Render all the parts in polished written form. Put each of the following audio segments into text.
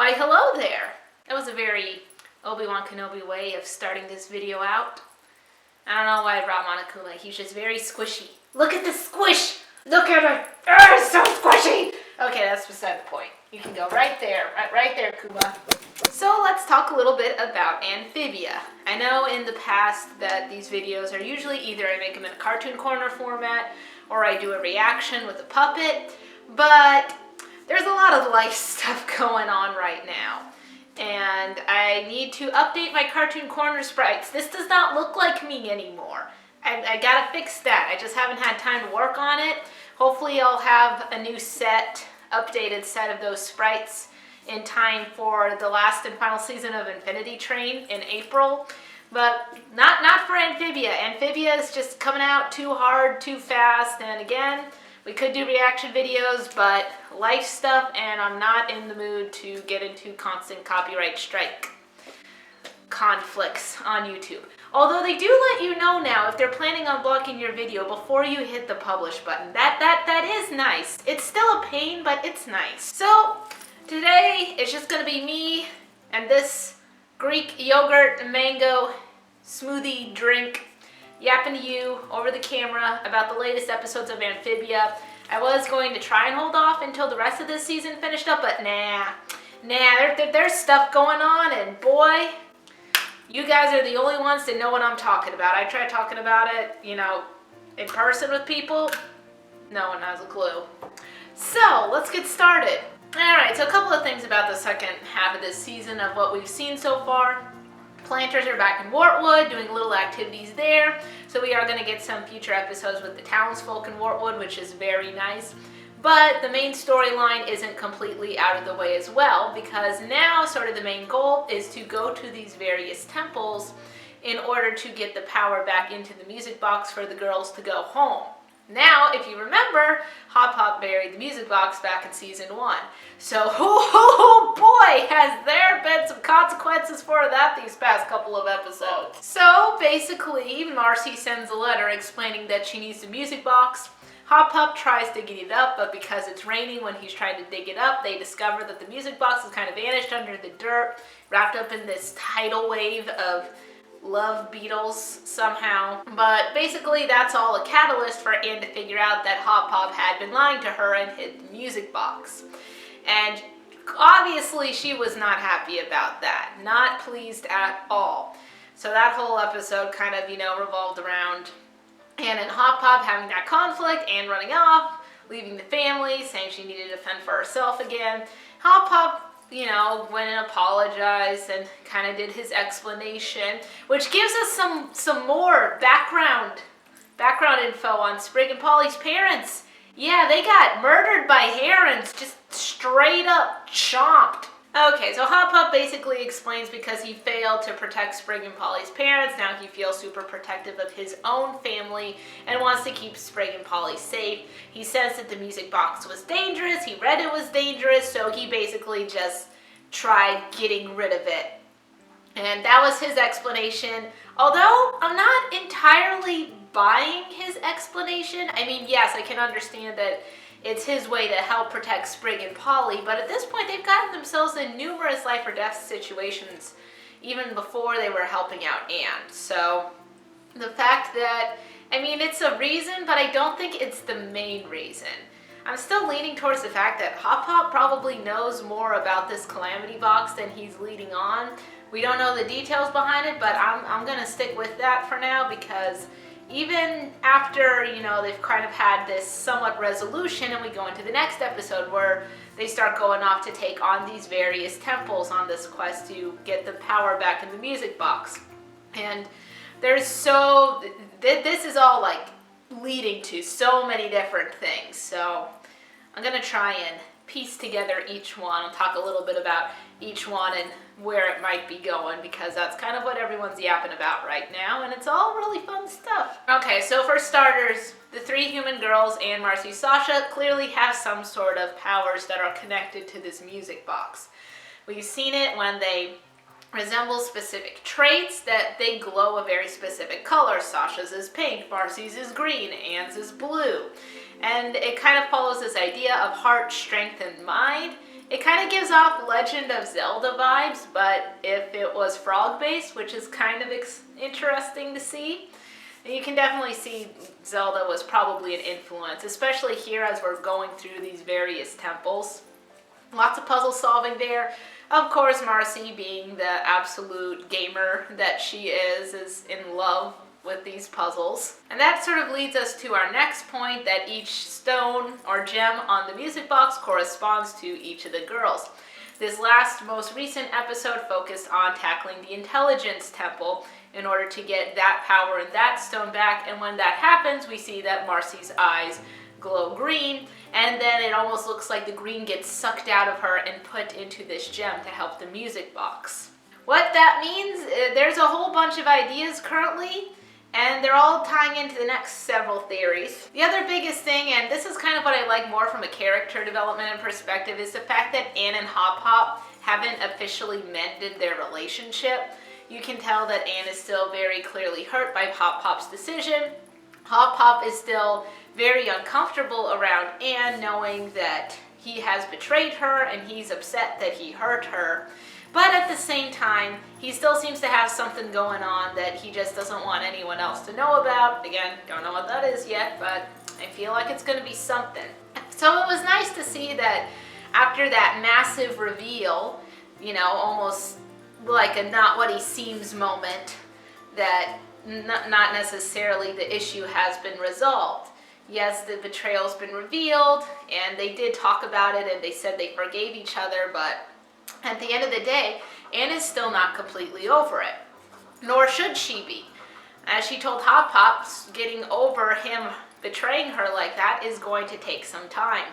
Why, hello there! That was a very Obi-Wan Kenobi way of starting this video out. I don't know why I brought Monokuma. He's just very squishy. Look at the squish! Look at it! It's so squishy! Okay, that's beside the point. You can go right there, right there, Kuma. So let's talk a little bit about Amphibia. I know in the past that these videos are usually either I make them in a cartoon corner format or I do a reaction with a puppet, but there's a lot of life stuff going on right now. And I need to update my cartoon corner sprites. This does not look like me anymore. I gotta fix that. I just haven't had time to work on it. Hopefully I'll have a new updated set of those sprites in time for the last and final season of Infinity Train in April. But not for Amphibia. Amphibia is just coming out too hard, too fast, and again, we could do reaction videos, but life stuff, and I'm not in the mood to get into constant copyright strike conflicts on YouTube. Although they do let you know now if they're planning on blocking your video before you hit the publish button. That is nice. It's still a pain, but it's nice. So today it's just gonna be me and this Greek yogurt and mango smoothie drink yapping to you over the camera about the latest episodes of Amphibia. I was going to try and hold off until the rest of this season finished up, but nah, there's stuff going on, and boy, you guys are the only ones that know what I'm talking about. I tried talking about it, in person with people. No one has a clue. So let's get started. All right, so a couple of things about the second half of this season of what we've seen so far. Planters are back in Wartwood, doing little activities there. So we are going to get some future episodes with the townsfolk in Wartwood, which is very nice. But the main storyline isn't completely out of the way as well, because now sort of the main goal is to go to these various temples in order to get the power back into the music box for the girls to go home. Now, if you remember, Hop Hop buried the music box back in season 1. So, oh boy, has there been some consequences for that these past couple of episodes. So, basically, Marcy sends a letter explaining that she needs the music box. Hop Hop tries digging it up, but because it's raining when he's trying to dig it up, they discover that the music box has kind of vanished under the dirt, wrapped up in this tidal wave of love beetles somehow. But basically that's all a catalyst for Anne to figure out that Hop Hop had been lying to her and hid the music box. And obviously she was not happy about that. Not pleased at all. So that whole episode kind of, revolved around Anne and Hop Hop having that conflict, Anne running off, leaving the family, saying she needed to fend for herself again. Hop Hop went and apologized and kind of did his explanation, which gives us some more background info on Sprig and Polly's parents. Yeah, they got murdered by herons, just straight up chomped. Okay, so Hop Hop basically explains because he failed to protect Sprig and Polly's parents, now he feels super protective of his own family and wants to keep Sprig and Polly safe. He says that the music box was dangerous, he read it was dangerous, so he basically just tried getting rid of it. And that was his explanation, although I'm not entirely buying his explanation. I mean, yes, I can understand that it's his way to help protect Sprig and Polly, but at this point they've gotten themselves in numerous life or death situations even before they were helping out Anne. So the fact that, it's a reason, but I don't think it's the main reason. I'm still leaning towards the fact that Hop Hop probably knows more about this calamity box than he's leading on. We don't know the details behind it, but I'm gonna stick with that for now, because even after, they've kind of had this somewhat resolution and we go into the next episode where they start going off to take on these various temples on this quest to get the power back in the music box. And this is all like leading to so many different things. So I'm going to try and piece together each one. I'll talk a little bit about each one and where it might be going, because that's kind of what everyone's yapping about right now, and it's all really fun stuff. Okay, so for starters, the three human girls, Anne, Marcy, Sasha, clearly have some sort of powers that are connected to this music box. We've seen it when they resemble specific traits, that they glow a very specific color. Sasha's is pink, Marcy's is green, Anne's is blue. And it kind of follows this idea of heart, strength, and mind. It kind of gives off Legend of Zelda vibes, but if it was frog-based, which is kind of interesting to see. And you can definitely see Zelda was probably an influence, especially here as we're going through these various temples. Lots of puzzle solving there. Of course, Marcy, being the absolute gamer that she is in love with these puzzles. And that sort of leads us to our next point, that each stone or gem on the music box corresponds to each of the girls. This last, most recent episode focused on tackling the intelligence temple in order to get that power and that stone back. And when that happens, we see that Marcy's eyes glow green, and then it almost looks like the green gets sucked out of her and put into this gem to help the music box. What that means, there's a whole bunch of ideas currently, and they're all tying into the next several theories. The other biggest thing, and this is kind of what I like more from a character development and perspective, is the fact that Anne and Hop Hop haven't officially mended their relationship. You can tell that Anne is still very clearly hurt by Hop Hop's decision. Hop Hop is still very uncomfortable around Anne, knowing that he has betrayed her and he's upset that he hurt her. But at the same time, he still seems to have something going on that he just doesn't want anyone else to know about. Again, don't know what that is yet, but I feel like it's going to be something. So it was nice to see that after that massive reveal, you know, almost like a not what he seems moment, that not necessarily the issue has been resolved. Yes, the betrayal's been revealed, and they did talk about it, and they said they forgave each other, but at the end of the day, Anne is still not completely over it. Nor should she be. As she told Hop Hop, getting over him betraying her like that is going to take some time.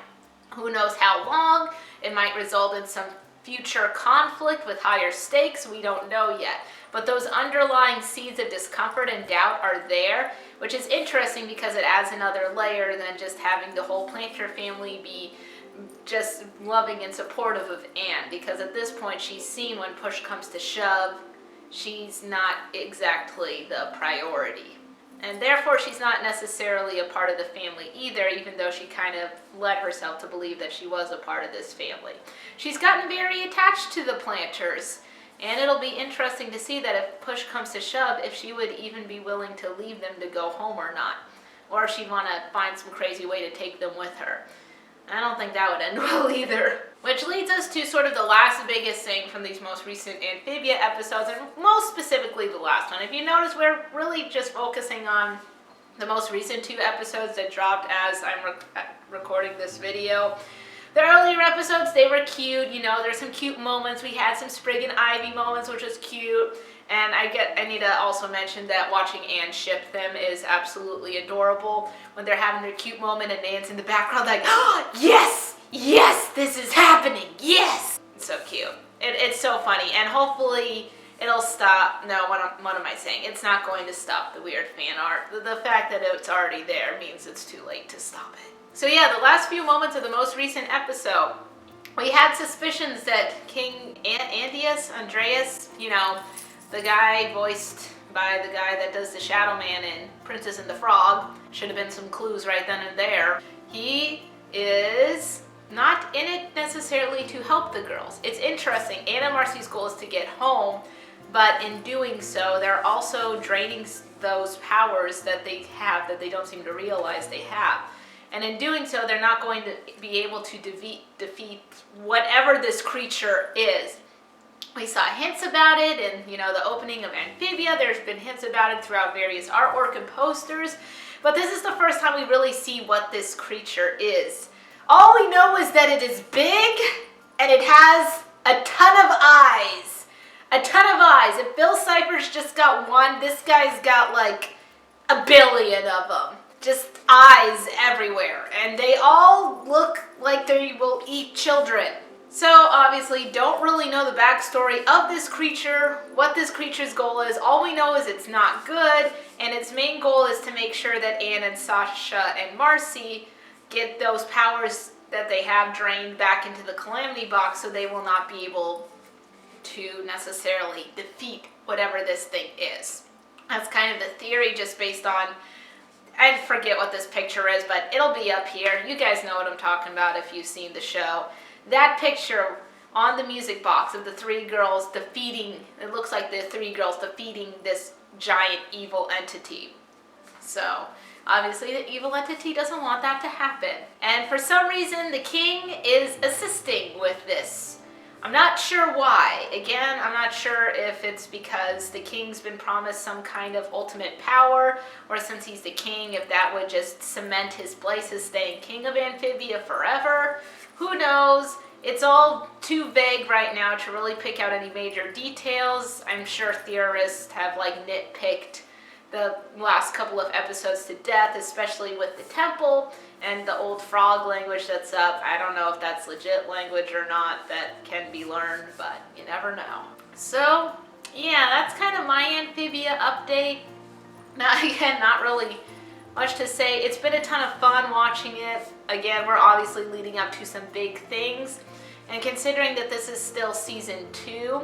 Who knows how long? It might result in some future conflict with higher stakes. We don't know yet. But those underlying seeds of discomfort and doubt are there, which is interesting because it adds another layer than just having the whole Planter family be just loving and supportive of Anne, because at this point she's seen when push comes to shove, she's not exactly the priority. And therefore she's not necessarily a part of the family either, even though she kind of led herself to believe that she was a part of this family. She's gotten very attached to the Planters, and it'll be interesting to see that if push comes to shove, if she would even be willing to leave them to go home or not. Or if she'd want to find some crazy way to take them with her. I don't think that would end well either. Which leads us to sort of the last biggest thing from these most recent Amphibia episodes, and most specifically the last one. If you notice, we're really just focusing on the most recent 2 episodes that dropped as I'm recording this video. The earlier episodes, they were cute, you know, there's some cute moments. We had some Sprig and Ivy moments, which was cute. And I need to also mention that watching Anne ship them is absolutely adorable. When they're having their cute moment and Anne's in the background like, oh, yes, yes, this is happening, yes. It's so cute. It's so funny, and hopefully it'll stop. No, what am I saying? It's not going to stop the weird fan art. The fact that it's already there means it's too late to stop it. So yeah, the last few moments of the most recent episode, we had suspicions that King Andreas, you know, the guy voiced by the guy that does the Shadow Man in Princess and the Frog, should have been some clues right then and there. He is not in it necessarily to help the girls. It's interesting, Anne and Marcy's goal is to get home, but in doing so, they're also draining those powers that they have that they don't seem to realize they have. And in doing so, they're not going to be able to defeat whatever this creature is. We saw hints about it in, you know, the opening of Amphibia. There's been hints about it throughout various artwork and posters. But this is the first time we really see what this creature is. All we know is that it is big and it has a ton of eyes. A ton of eyes. If Bill Cipher's just got one, this guy's got like a billion of them. Just eyes everywhere. And they all look like they will eat children. So obviously don't really know the backstory of this creature, what this creature's goal is. All we know is it's not good, and its main goal is to make sure that Anne and Sasha and Marcy get those powers that they have drained back into the Calamity Box, so they will not be able to necessarily defeat whatever this thing is. That's kind of the theory, just based on I forget what this picture is, but it'll be up here. You guys know what I'm talking about if you've seen the show. That picture on the music box of the three girls defeating, it looks like the three girls defeating this giant evil entity. So obviously the evil entity doesn't want that to happen. And for some reason the king is assisting with this. I'm not sure why. Again, I'm not sure if it's because the king's been promised some kind of ultimate power, or since he's the king, if that would just cement his place as staying king of Amphibia forever. Who knows? It's all too vague right now to really pick out any major details. I'm sure theorists have like nitpicked the last couple of episodes to death, especially with the temple and the old frog language that's up. I don't know if that's legit language or not that can be learned, but you never know. So yeah, that's kind of my Amphibia update. Now again, not really much to say. It's been a ton of fun watching it. Again, we're obviously leading up to some big things, and considering that this is still season 2,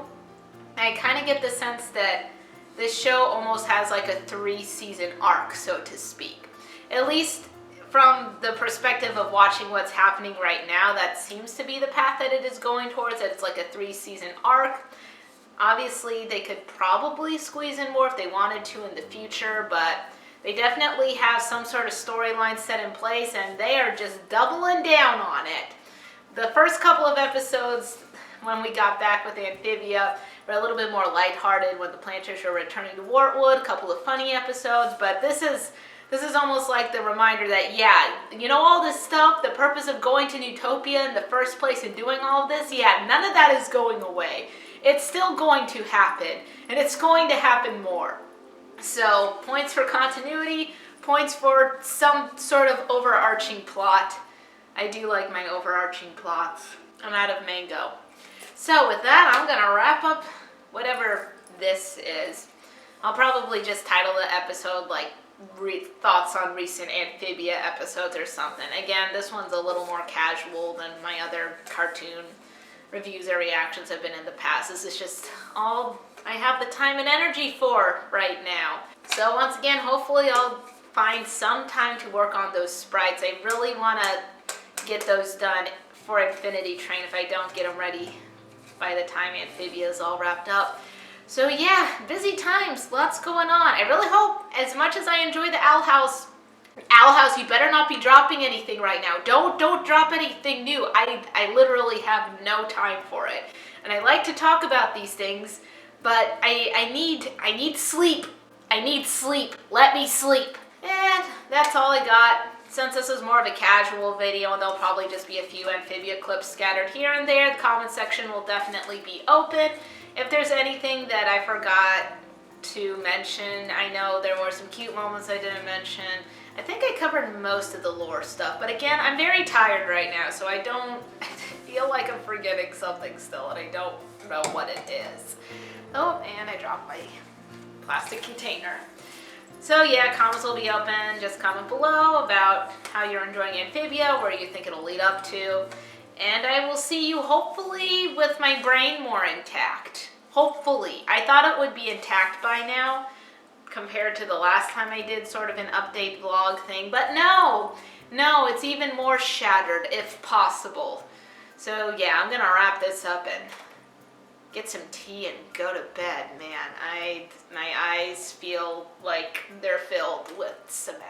I kind of get the sense that this show almost has like a 3-season arc, so to speak. At least from the perspective of watching what's happening right now, that seems to be the path that it is going towards, that it's like a 3-season arc. Obviously, they could probably squeeze in more if they wanted to in the future, but they definitely have some sort of storyline set in place, and they are just doubling down on it. The first couple of episodes, when we got back with Amphibia, were a little bit more lighthearted when the planters were returning to Wartwood, a couple of funny episodes, but this is almost like the reminder that, yeah, you know, all this stuff, the purpose of going to Newtopia in the first place and doing all of this, yeah, none of that is going away. It's still going to happen, and it's going to happen more. So, points for continuity, points for some sort of overarching plot. I do like my overarching plots. I'm out of mango. So with that, I'm gonna wrap up whatever this is. I'll probably just title the episode like thoughts on recent Amphibia episodes or something. Again, this one's a little more casual than my other cartoon reviews or reactions have been in the past. This is just all I have the time and energy for right now. So once again, hopefully I'll find some time to work on those sprites. I really want to get those done for Infinity Train if I don't get them ready by the time Amphibia is all wrapped up. So yeah, busy times, lots going on. I really hope, as much as I enjoy the Owl House, you better not be dropping anything right now. Don't drop anything new. I literally have no time for it. And I like to talk about these things, but I need sleep. I need sleep. Let me sleep. And that's all I got. Since this is more of a casual video, and there'll probably just be a few Amphibia clips scattered here and there, the comment section will definitely be open. If there's anything that I forgot to mention, I know there were some cute moments I didn't mention. I think I covered most of the lore stuff, but again, I'm very tired right now, so I feel like I'm forgetting something still, and I don't know what it is. Oh, and I dropped my plastic container. So yeah, comments will be open. Just comment below about how you're enjoying Amphibia, where you think it'll lead up to. And I will see you hopefully with my brain more intact. Hopefully. I thought it would be intact by now compared to the last time I did sort of an update vlog thing. But no, it's even more shattered if possible. So yeah, I'm gonna wrap this up and get some tea and go to bed, man. My eyes feel like they're filled with cement.